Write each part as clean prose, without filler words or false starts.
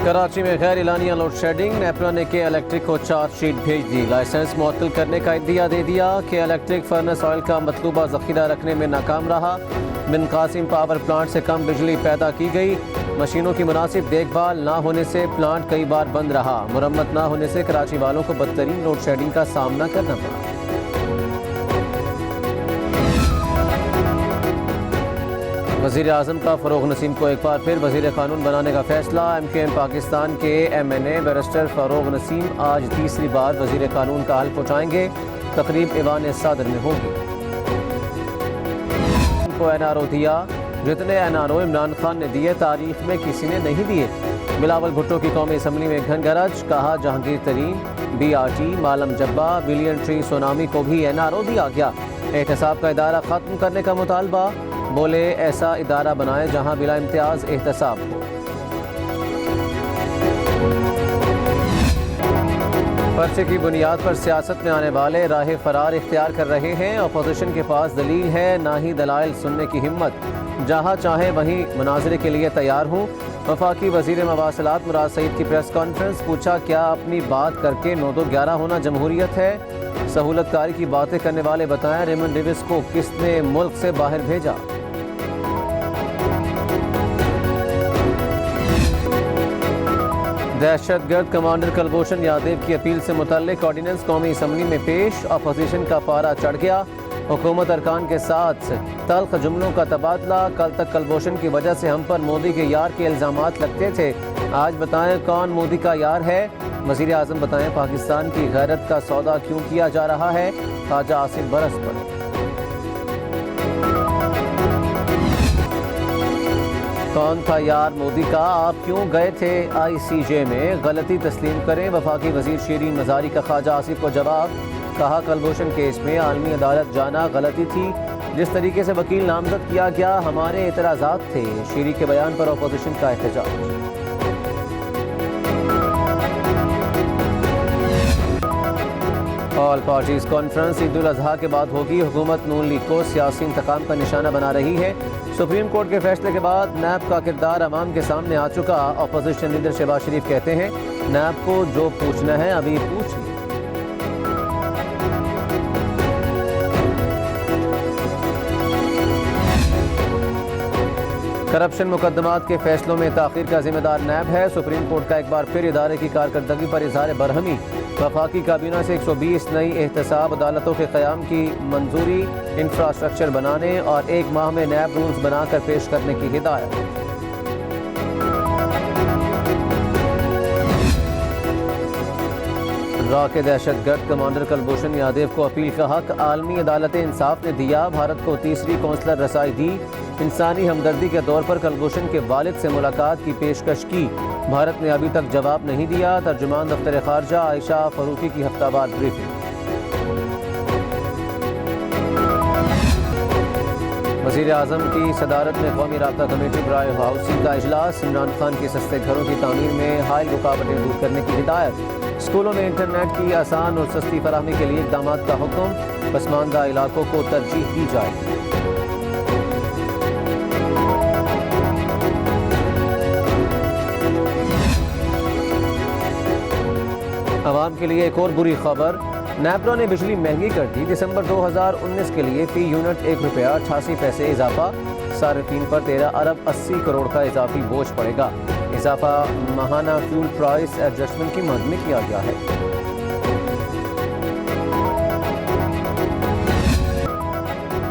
कराची में गैर एलानिया load shedding, NEPRA ने के इलेक्ट्रिक को चार्जशीट भेज दी। लाइसेंस मुअत्तल करने का इंदिया दे दिया। के इलेक्ट्रिक फर्नेस ऑयल का मतलूबा ज़ख़ीरा रखने में नाकाम रहा। बिन कासिम पावर प्लांट से कम बिजली पैदा की गई। मशीनों की मुनासिब देखभाल ना होने से प्लांट कई बार बंद रहा। मुरम्मत ना होने से कराची वालों को बदतरीन लोड शेडिंग का सामना करना पड़ा। वज़ीर आज़म का फ़रोग़ नसीम को एक बार फिर वज़ीर क़ानून बनाने का फैसला। MQM पाकिस्तान के MNA बैरिस्टर फ़रोग़ नसीम आज तीसरी बार वज़ीर क़ानून का हल्फ उठाएंगे। तकरीब ईवान सदर में होगी। को NRO दिया, जितने NRO इमरान खान ने दिए तारीख में किसी ने नहीं दिए। बिलावल भुट्टो की कौमी असम्बली में घनगरज, कहा जहांगीर तरीन, BRT, मालम जब्बा, बिलियन ट्री सोनामी को भी NRO दिया गया। एहतसाब का इदारा ख़त्म करने का मुतालबा, बोले ऐसा इदारा बनाए जहां बिला इम्तियाज एहतसाब हो। पर्चे की बुनियाद पर सियासत में आने वाले राह फरार इख्तियार कर रहे हैं। अपोजिशन के पास दलील है, ना ही दलाइल सुनने की हिम्मत। जहां चाहे वहीं मुनाजरे के लिए तैयार हूँ। वफाकी वजीर मवासिलात मुराद सईद की प्रेस कॉन्फ्रेंस, पूछा क्या अपनी बात करके 9-2-11 होना जमहूरियत है? सहूलतकारी की बातें करने वाले बताएं रेमंड डेविस को किसने मुल्क से बाहर भेजा? दहशतगर्द कमांडर कुलभूषण यादव की अपील से मुतल्लिक ऑर्डिनेंस कौमी असम्बली में पेश। अपोजिशन का पारा चढ़ गया। हुकूमत अरकान के साथ तल्ख जुमलों का तबादला। कल तक कुलभूषण की वजह से हम पर मोदी के यार के इल्जामात लगते थे, आज बताएं कौन मोदी का यार है? वज़ीर आज़म बताएं पाकिस्तान की गैरत का सौदा क्यों किया जा रहा है? ख्वाजा आसिफ बरस पड़े। कौन था यार मोदी का? आप क्यों गए थे ICJ में? गलती तस्लीम करें। वफाकी वजीर शीरीन मजारी का ख्वाजा आसिफ को जवाब, कहा कुलभूषण केस में आलमी अदालत जाना गलती थी। जिस तरीके से वकील नामजद किया गया हमारे एतराज़ात थे। शीरी के बयान पर अपोजिशन का एहतजाज। All parties conference Eid ul Azha के बाद होगी। हुकूमत नून लीग को सियासी इंतकाम का निशाना बना रही है। सुप्रीम कोर्ट के फैसले के बाद नैब का किरदार अवाम के सामने आ चुका। अपोजिशन लीडर शहबाज शरीफ कहते हैं नैब को जो पूछना है अभी पूछ लिया। करप्शन मुकदमात के फैसलों में ताखीर का जिम्मेदार नैब है। सुप्रीम कोर्ट का एक बार फिर इदारे की कारकर्दगी पर इजहार बरहमी। वफाकी काबीना से 120 नई एहतसाब अदालतों के क़याम की मंजूरी। इंफ्रास्ट्रक्चर बनाने और 1 माह में नैब रूल्स बनाकर पेश करने की हिदायत। रा के दहशतगर्द कमांडर कुलभूषण यादव को अपील का हक। आलमी अदालत इंसाफ ने दिया। भारत को तीसरी कौंसलर रसाई दी। इंसानी हमदर्दी के तौर पर कुलभूषण के वालिद से मुलाकात की पेशकश की। भारत ने अभी तक जवाब नहीं दिया। तर्जुमान दफ्तर खारजा आयशा फरूकी की हफ्तावार ब्रीफिंग। वज़ीर आज़म की सदारत में कौमी राब्ता कमेटी बराए हाउसिंग का इजलास। इमरान खान के सस्ते घरों की तामीर में हाल रुकावटें दूर करने की हिदायत। स्कूलों में इंटरनेट की आसान और सस्ती फराहमी के लिए इक़दाम का हुक्म। पसमानदा इलाकों को तरजीह दी जाएगी। आवाम के लिए एक और बुरी खबर। नेपरा ने बिजली महंगी कर दी। दिसंबर 2019 के लिए फी यूनिट ₹1.88 इजाफा। सार्फिन पर 13 अरब 80 करोड़ का इजाफी बोझ पड़ेगा। इजाफा माहाना फ्यूल प्राइस एडजस्टमेंट की मद में किया गया है।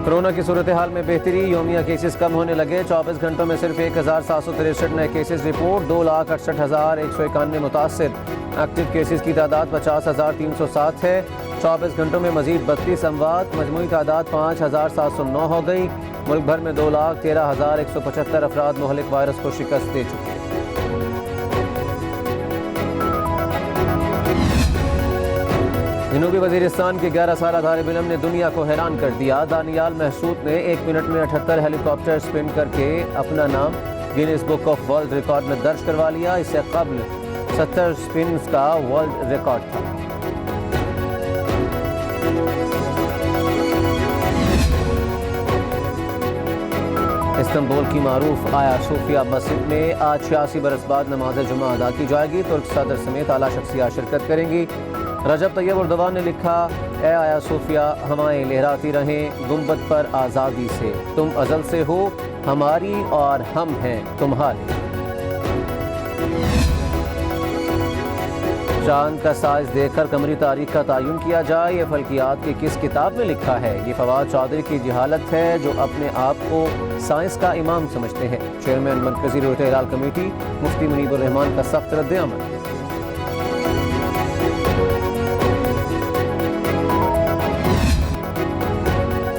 कोरोना की सूरत हाल में बेहतरी। योमिया केसेस कम होने लगे। 24 घंटों में सिर्फ 1763 नए केसेस रिपोर्ट। 2,68,191 मुतासर। एक्टिव केसेस की तादाद 50,307 है। 24 घंटों में मजीद 32 अमवात। मजमूई तादाद 5,709 हो गई। मुल्क भर में 2,13,175 अफराद मुहलिक वायरस को शिकस्त दे चुके हैं। जनूबी वजीरिस्तान के 11 साल तालिब इल्म ने दुनिया को हैरान कर दिया। दानियाल महसूद ने 1 मिनट में 78 हेलीकॉप्टर स्पिन करके अपना नाम Guinness book of world record में दर्ज करवा लिया। इससे कबल 70 स्पिन का वर्ल्ड रिकॉर्ड था। इस्तांबुल की मारूफ आया सूफिया मस्जिद में आज 86 बरस बाद नमाज जुमा अदा की जाएगी। तुर्क सदर समेत आला शख्सियात शिरकत करेंगी। रजब तैयब उर्दवान ने लिखा, ए आया सूफिया हवाएं लहराती रहें गुंबद पर आज़ादी से, तुम अजल से हो हमारी और हम हैं तुम्हारे। चांद का साइज देखकर कमरी तारीख का तयन किया जाए, ये फल्कियात की किस किताब में लिखा है? ये फवाद चौधरी की जहालत है जो अपने आप को साइंस का इमाम समझते हैं। चेयरमैन मरकजी रोट हिलाल कमेटी मुफ्ती मुनीबुर रहमान का सख्त रद्द-ए-अमल।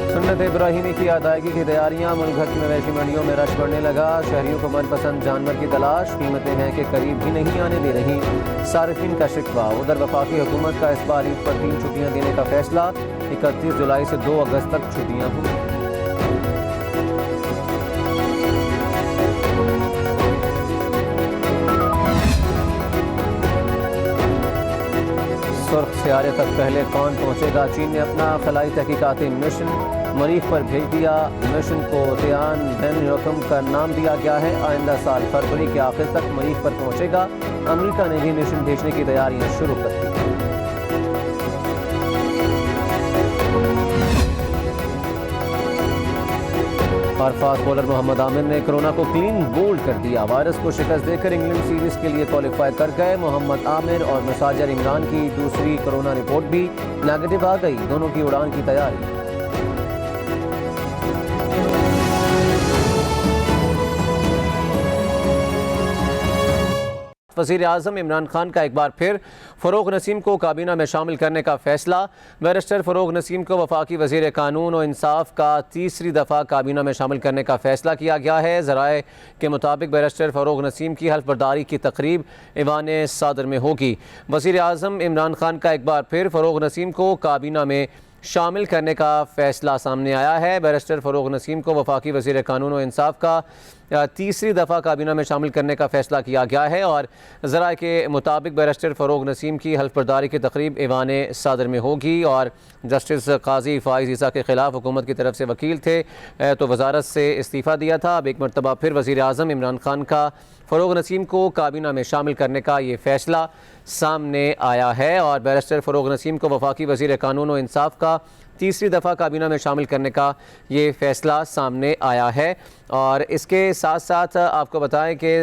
सुन्नत इब्राहिमी की अदायगी की तैयारियां, मुल्क भर की मवेशी मंडियों में रश बढ़ने लगा। शहरियों को मनपसंद जानवर की तलाश, कीमतें हैं कि करीब भी नहीं आने दे रही सारिफिन का शिकवा। उधर वफाकी हुकूमत का इस बार ईद पर 3 छुट्टियां देने का फैसला, 31 जुलाई से 2 अगस्त तक छुट्टियां होंगी। सुर्ख सियारे तक पहले कौन पहुंचेगा? चीन ने अपना खलाई तहकीकाती मिशन मरीख पर भेज दिया। मिशन को तियान बैन रकम का नाम दिया गया है। आइंदा साल फरवरी के आखिर तक मरीख पर पहुंचेगा। अमेरिका ने भी मिशन भेजने की तैयारियां शुरू कर दी। और फास्ट बॉलर मोहम्मद आमिर ने कोरोना को क्लीन बोल्ड कर दिया। वायरस को शिकस्त देकर इंग्लैंड सीरीज के लिए क्वालिफाई कर गए। मोहम्मद आमिर और मसाजर इमरान की दूसरी कोरोना रिपोर्ट भी नेगेटिव आ गई। दोनों की उड़ान की तैयारी। वज़ीर आज़म इमरान खान का एक बार फिर फ़रोग़ नसीम को काबीना में शामिल करने का फैसला। बैरिस्टर फ़रोग़ नसीम को वफाकी वज़ीर कानून और इंसाफ का तीसरी दफ़ा काबीना में शामिल करने का फैसला किया गया है। ज़राए के मुताबिक बैरिस्टर फ़रोग़ नसीम की हल्फ बर्दारी की तकरीब ईवान सदर में होगी। वज़ीर आज़म इमरान खान का एक बार फिर फ़रोग़ नसीम को काबीना में शामिल करने का फैसला सामने आया है। बैरिस्टर फ़रोग़ नसीम को वफाकी वज़ीर कानून और इंसाफ का तीसरी दफ़ा काबीना में शामिल करने का फैसला किया गया है। और ज़राए के मुताबिक बैरिस्टर फ़रोग़ नसीम की हल्फ बर्दारी की तकरीब ईवान सदर में होगी। और जस्टिस काजी फ़ाइज़ ईसा के ख़िलाफ़ हुकूमत की तरफ से वकील थे तो वजारत से इस्तीफ़ा दिया था। अब एक मरतबा फिर वज़ीर आज़म इमरान खान का फ़रोग़ नसीम को काबीना में शामिल करने का ये फ़ैसला सामने आया है। और बैरिस्टर फ़रोग़ नसीम को वफाकी वज़ीर कानून और इंसाफ का तीसरी दफ़ा काबीना में शामिल करने का ये फ़ैसला सामने आया है। और इसके साथ साथ आपको बताएं कि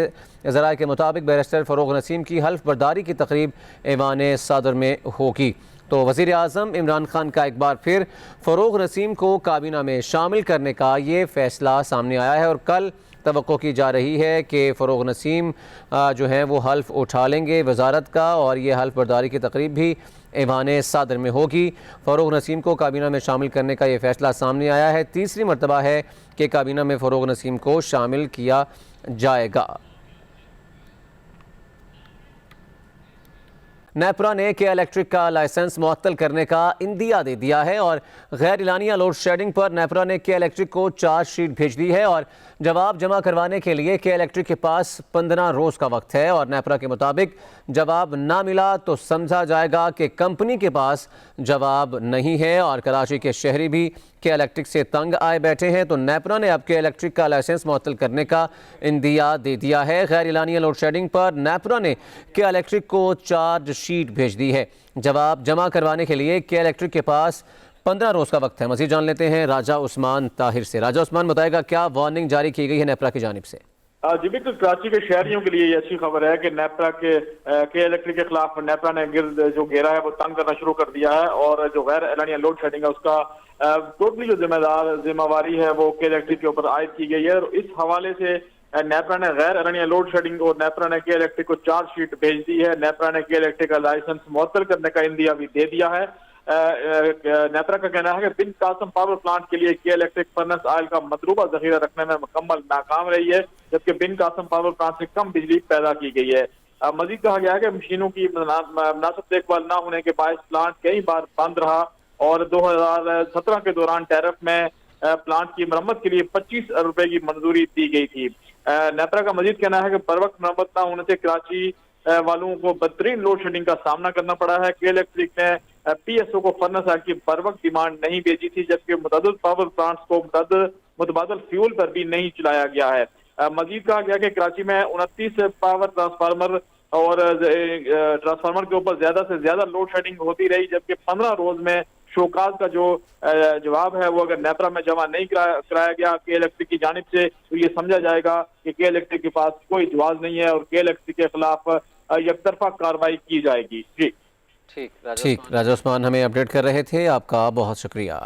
ज़राए के मुताबिक बैरिस्टर फ़रोग़ नसीम की हल्फ बर्दारी की तकरीब ईवान सदर में होगी। तो वज़ीर आज़म इमरान खान का एक बार फिर फ़रोग़ नसीम को काबीना में शामिल करने का ये फ़ैसला सामने आया है। और कल तवक्को की जा रही है कि फ़रोग़ नसीम जो हैं वो हल्फ उठा लेंगे वजारत का, और ये हल्फ बर्दारी की तकरीब भी ईवान सदर में होगी। फ़रोग़ नसीम को काबीना में शामिल करने का ये फ़ैसला सामने आया है। तीसरी मरतबा है कि काबीना में फ़रोग़ नसीम को शामिल किया जाएगा। नेपरा ने के इलेक्ट्रिक का लाइसेंस मुअत्तल करने का इंदिया दे दिया है। और गैर इलानिया लोड शेडिंग पर नेपरा ने के इलेक्ट्रिक को चार्जशीट भेज दी है। और जवाब जमा करवाने के लिए के इलेक्ट्रिक के पास 15 रोज़ का वक्त है। और नेपरा के मुताबिक जवाब ना मिला तो समझा जाएगा कि कंपनी के पास जवाब नहीं है। और कराची के शहरी भी के इलेक्ट्रिक से तंग आए बैठे हैं, तो नेपरा ने अब के इलेक्ट्रिक का लाइसेंस मुअत्तल करने का इंदिया दे दिया है। गैर इलानिया लोड शेडिंग पर नेपरा ने के इलेक्ट्रिक को चार्ज शीट भेज दी है। जवाब जमा करवाने के लिए के इलेक्ट्रिक के पास 15 रोज़ का वक्त है। मज़ीद जान लेते हैं राजा उस्मान ताहिर से। राजा उस्मान, बताएगा क्या वार्निंग जारी की गई है नेपरा की जानिब से? जी बिल्कुल, कराची के शहरियों के लिए ये अच्छी खबर है कि नेपरा के इलेक्ट्रिक के खिलाफ नेपरा ने गिर्द जो घेरा है वो तंग करना शुरू कर दिया है। और जो गैर एलानिया लोड शेडिंग है उसका टोटली जो जिम्मेवारी है वो के इलेक्ट्रिक के ऊपर आयद की गई है। और इस हवाले से नेपरा ने गैर एलानिया लोड शेडिंग और नेपरा ने के इलेक्ट्रिक को चार्जशीट भेज दी है। नेपरा ने के इलेक्ट्रिक का लाइसेंस मुअत्तल करने का इंदिया भी दे दिया है। नेपरा का कहना है कि बिन कासम पावर प्लांट के लिए के इलेक्ट्रिक फर्नेस ऑयल का मतलूबा जखीरा रखने में मुकम्मल नाकाम रही है, जबकि बिन कासम पावर प्लांट से कम बिजली पैदा की गई है। मजीद कहा गया है कि मशीनों की मुनासिब देखभाल न होने के बायस प्लांट कई बार बंद रहा। और 2017 के दौरान टैरिफ में प्लांट की मरम्मत के लिए 25 अरब रुपए की मंजूरी दी गई थी। नेपरा का मजीद कहना है कि बर वक्त मरम्मत न होने से कराची वालों को बदतरीन लोड शेडिंग का सामना करना पड़ा है। के इलेक्ट्रिक ने PSO को फर्नेस ऑयल की बर वक्त डिमांड नहीं भेजी थी, जबकि मुतअद्दिद पावर प्लांट्स को मुतअद्दिद मुतबादल फ्यूल पर भी नहीं चलाया गया है। मजीद कहा गया कि कराची में 29 पावर ट्रांसफार्मर और ट्रांसफार्मर के ऊपर ज्यादा से ज्यादा लोड शेडिंग होती रही, जबकि 15 रोज में शोकाज का जो जवाब है वो अगर नेपरा में जमा नहीं कराया गया के इलेक्ट्रिक की जानिब से, तो ये समझा जाएगा कि के इलेक्ट्रिक के पास कोई जवाब नहीं है और के इलेक्ट्रिक के खिलाफ एकतरफा कार्रवाई की जाएगी। जी ठीक, राजा उस्मान हमें अपडेट कर रहे थे, आपका बहुत शुक्रिया।